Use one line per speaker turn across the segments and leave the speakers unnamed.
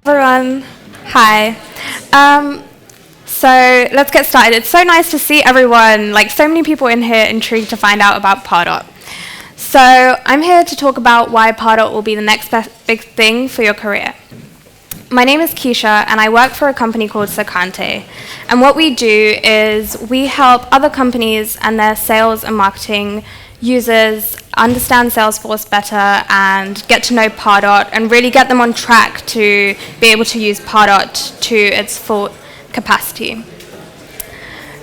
Everyone, hi. So let's get started. It's so nice to see everyone, like so many people in here intrigued to find out about Pardot. So I'm here to talk about why Pardot will be the next big thing for your career. My name is Keisha, and I work for a company called Secante. And what we do is we help other companies and their sales and marketing users understand Salesforce better and get to know Pardot and really get them on track to be able to use Pardot to its full capacity.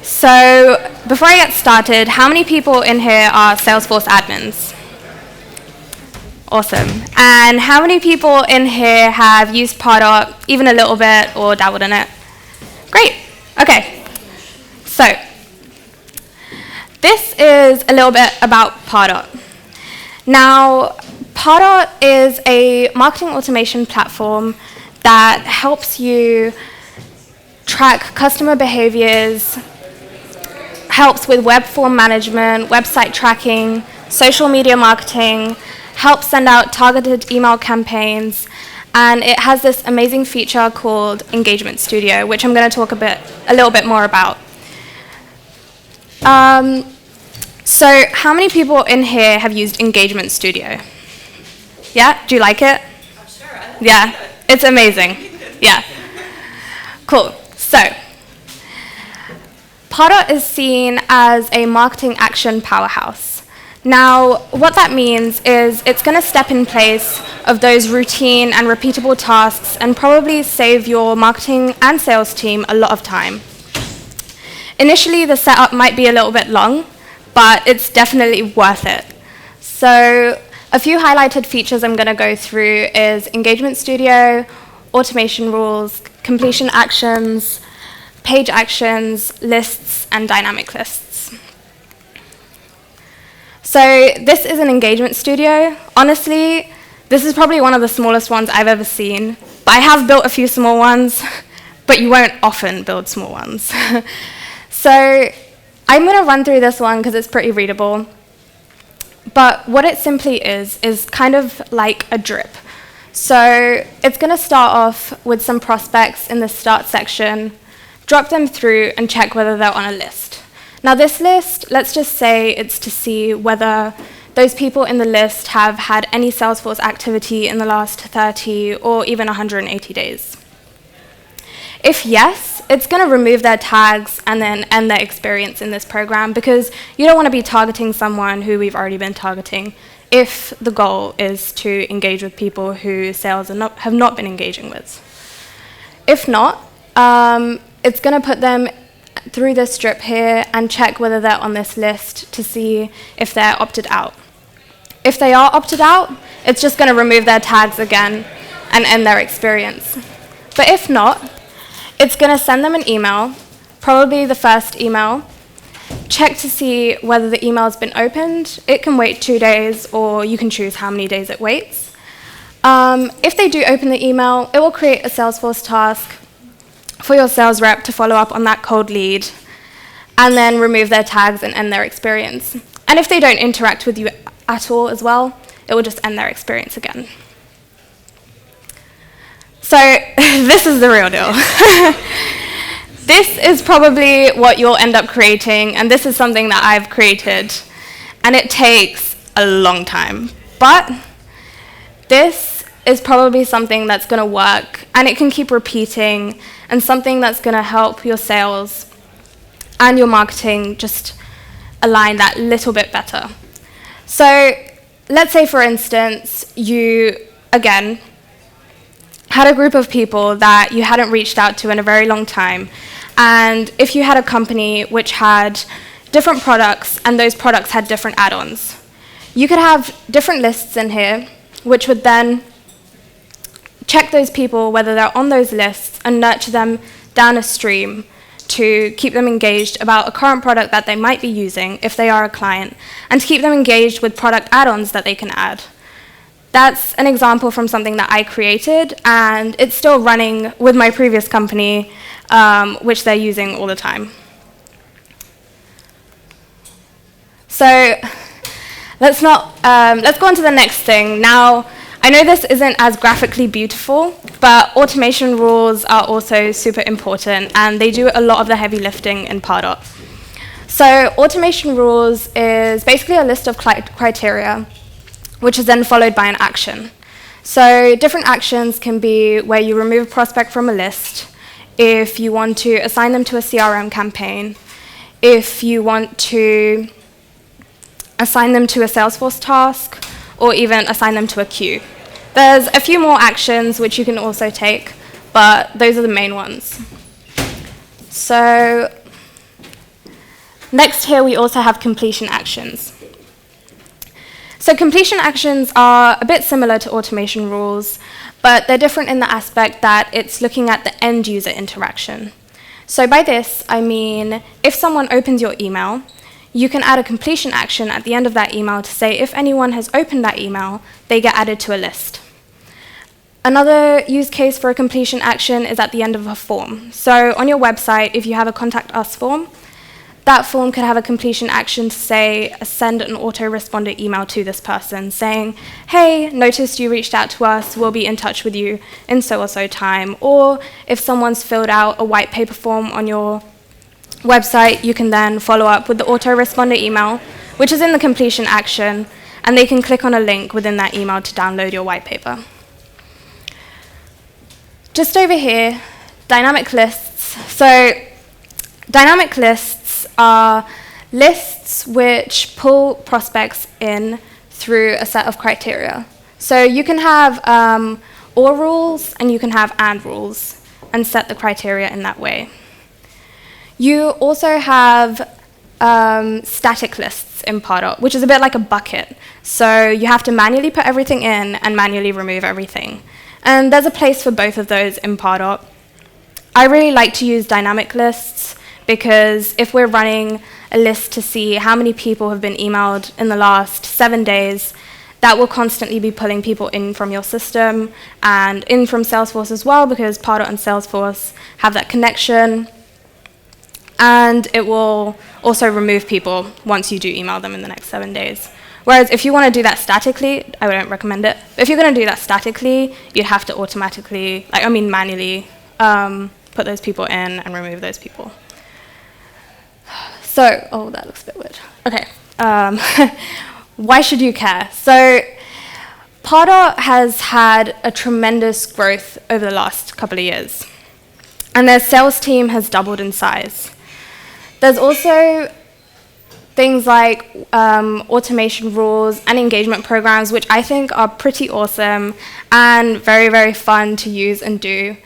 So before I get started, how many people in here are Salesforce admins? Awesome. And how many people in here have used Pardot even a little bit or dabbled in it? Great. Okay. So this is a little bit about Pardot. Now, Pardot is a marketing automation platform that helps you track customer behaviors, helps with web form management, website tracking, social media marketing, helps send out targeted email campaigns, and it has this amazing feature called Engagement Studio, which I'm going to talk a little bit more about. So how many people in here have used Engagement Studio? Yeah? Do you like it?
I'm sure.
Yeah, it's amazing. Yeah. Cool. So Pardot is seen as a marketing action powerhouse. Now, what that means is it's going to step in place of those routine and repeatable tasks and probably save your marketing and sales team a lot of time. Initially, the setup might be a little bit long, but it's definitely worth it. So a few highlighted features I'm going to go through is Engagement Studio, automation rules, completion actions, page actions, lists, and dynamic lists. So this is an Engagement Studio. Honestly, this is probably one of the smallest ones I've ever seen, but I have built a few small ones, but you won't often build small ones. So I'm going to run through this one because it's pretty readable. But what it simply is kind of like a drip. So it's going to start off with some prospects in the start section, drop them through, and check whether they're on a list. Now this list, let's just say it's to see whether those people in the list have had any Salesforce activity in the last 30 or even 180 days. If yes, it's going to remove their tags and then end their experience in this program because you don't want to be targeting someone who we've already been targeting if the goal is to engage with people who sales have not been engaging with. If not, it's going to put them through this strip here and check whether they're on this list to see if they're opted out. If they are opted out, it's just going to remove their tags again and end their experience. But if not, it's going to send them an email, probably the first email, check to see whether the email's been opened. It can wait 2 days, or you can choose how many days it waits. If they do open the email, it will create a Salesforce task for your sales rep to follow up on that cold lead, and then remove their tags and end their experience. And if they don't interact with you at all as well, it will just end their experience again. So this is the real deal. This is probably what you'll end up creating, and this is something that I've created, and it takes a long time. But this is probably something that's going to work, and it can keep repeating, and something that's going to help your sales and your marketing just align that little bit better. So let's say, for instance, you, again, had a group of people that you hadn't reached out to in a very long time, and if you had a company which had different products and those products had different add-ons, you could have different lists in here which would then check those people whether they're on those lists and nurture them down a stream to keep them engaged about a current product that they might be using if they are a client, and to keep them engaged with product add-ons that they can add. That's an example from something that I created, and it's still running with my previous company, which they're using all the time. So let's go on to the next thing. Now, I know this isn't as graphically beautiful, but automation rules are also super important, and they do a lot of the heavy lifting in Pardot. So automation rules is basically a list of criteria, which is then followed by an action. So different actions can be where you remove a prospect from a list, if you want to assign them to a CRM campaign, if you want to assign them to a Salesforce task, or even assign them to a queue. There's a few more actions which you can also take, but those are the main ones. So next here we also have completion actions. So completion actions are a bit similar to automation rules, but they're different in the aspect that it's looking at the end user interaction. So by this, I mean, if someone opens your email, you can add a completion action at the end of that email to say if anyone has opened that email, they get added to a list. Another use case for a completion action is at the end of a form. So on your website, if you have a contact us form, that form could have a completion action to say, send an autoresponder email to this person saying, hey, noticed you reached out to us, we'll be in touch with you in so or so time. Or if someone's filled out a white paper form on your website, you can then follow up with the autoresponder email, which is in the completion action, and they can click on a link within that email to download your white paper. Just over here, dynamic lists. So dynamic lists are lists which pull prospects in through a set of criteria. So you can have or rules and you can have and rules and set the criteria in that way. You also have static lists in Pardot, which is a bit like a bucket. So you have to manually put everything in and manually remove everything. And there's a place for both of those in Pardot. I really like to use dynamic lists because if we're running a list to see how many people have been emailed in the last 7 days, that will constantly be pulling people in from your system and in from Salesforce as well, because Pardot and Salesforce have that connection. And it will also remove people once you do email them in the next 7 days. Whereas if you want to do that statically, I wouldn't recommend it. But if you're going to do that statically, you'd have to automatically, manually put those people in and remove those people. So, oh, that looks a bit weird. Okay, why should you care? So, Pardot has had a tremendous growth over the last couple of years. And their sales team has doubled in size. There's also things like automation rules and engagement programs, which I think are pretty awesome and very, very fun to use and do.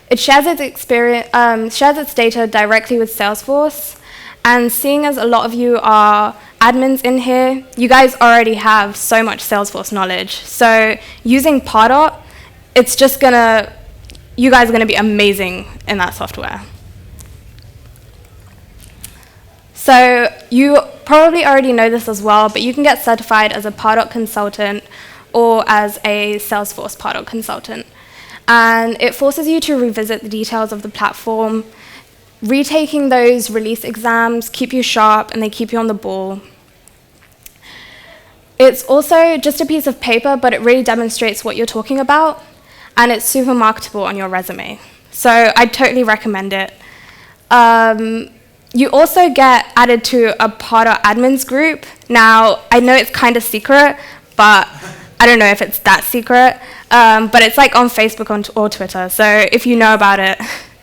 It shares its data directly with Salesforce, and seeing as a lot of you are admins in here, you guys already have so much Salesforce knowledge. So using Pardot, it's just you guys are gonna be amazing in that software. So you probably already know this as well, but you can get certified as a Pardot consultant or as a Salesforce Pardot consultant. And it forces you to revisit the details of the platform. Retaking those release exams keep you sharp and they keep you on the ball. It's also just a piece of paper, but it really demonstrates what you're talking about, and it's super marketable on your resume. So I'd totally recommend it. You also get added to a Pardot admins group. Now, I know it's kind of secret, but I don't know if it's that secret. But it's like on Facebook or Twitter. So if you know about it,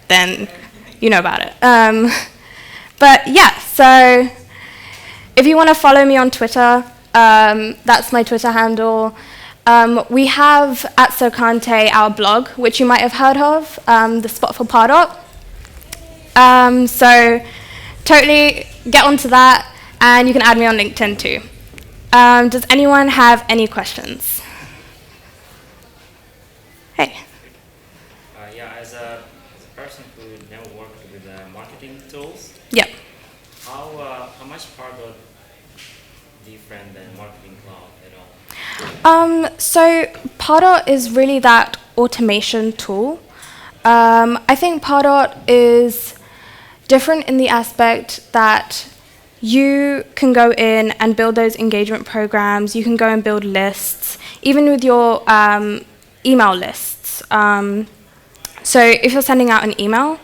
then you know about it. But yeah, so if you want to follow me on Twitter, that's my Twitter handle. We have at Socante our blog, which you might have heard of, the Spot for Pardot. So totally get onto that, and you can add me on LinkedIn too. Does anyone have any questions? Hey.
Yeah, as a person who never worked with marketing tools,
Yep.
How much Pardot different than Marketing Cloud at all?
So Pardot is really that automation tool. I think Pardot is different in the aspect that you can go in and build those engagement programs, you can go and build lists, even with your email lists. So if you're sending out an email,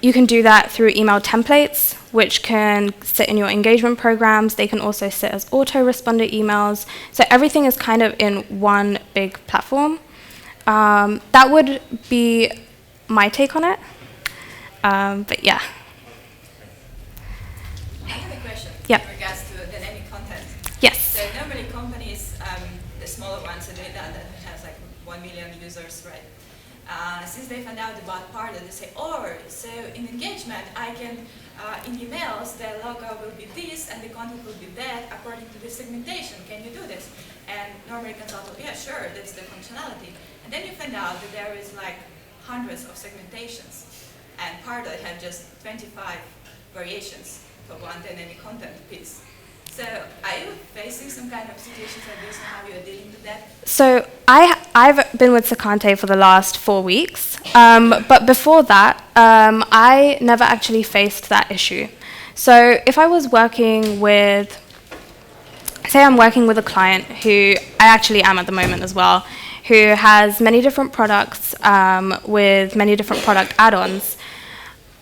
you can do that through email templates, which can sit in your engagement programs. They can also sit as autoresponder emails. So everything is kind of in one big platform. That would be my take on it. But yeah.
I have a question
Yep.
in regards to dynamic content.
Yes.
So normally companies, the smaller ones, so that has like 1 million users, right? Since they found out about Pardot, they say, oh, so in engagement, I can, in emails, the logo will be this and the content will be that according to the segmentation. Can you do this? And normally consultant, yeah, sure, that's the functionality. And then you find out that there is like hundreds of segmentations, and Pardot had just 25 variations for one dynamic content piece. So are you facing some kind of situations like this and how you are dealing with that?
So I've been with Secante for the last 4 weeks, but before that, I never actually faced that issue. So if I was working with, say I'm working with a client who I actually am at the moment as well, who has many different products with many different product add-ons,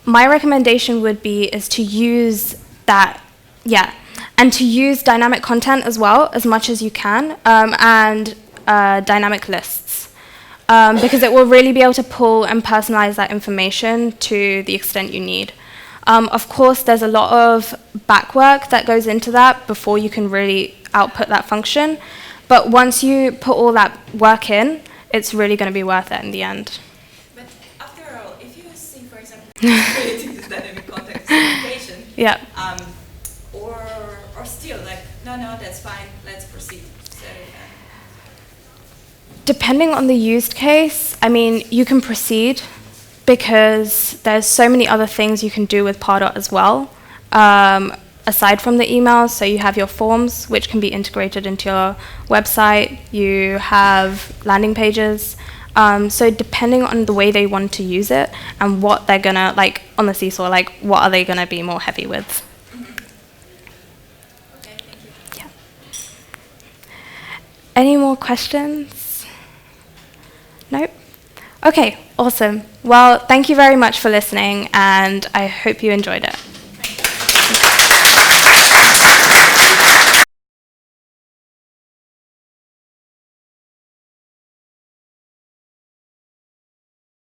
my recommendation would be is to use that, and to use dynamic content as well as much as you can, and dynamic lists, because it will really be able to pull and personalize that information to the extent you need. Of course, there's a lot of back work that goes into that before you can really output that function, but once you put all that work in, it's really going to be worth it in the end.
But after all, if you see, for example, creating this dynamic content segmentation,
Yeah.
Or still like, no, that's fine, let's proceed. So,
Depending on the used case, I mean, you can proceed because there's so many other things you can do with Pardot as well, aside from the emails. So you have your forms, which can be integrated into your website. You have landing pages. So depending on the way they want to use it and what they're gonna, like on the seesaw, like what are they gonna be more heavy with?
okay, thank you.
Yeah. Any more questions? Nope. Okay, awesome. Well, thank you very much for listening, and I hope you enjoyed it.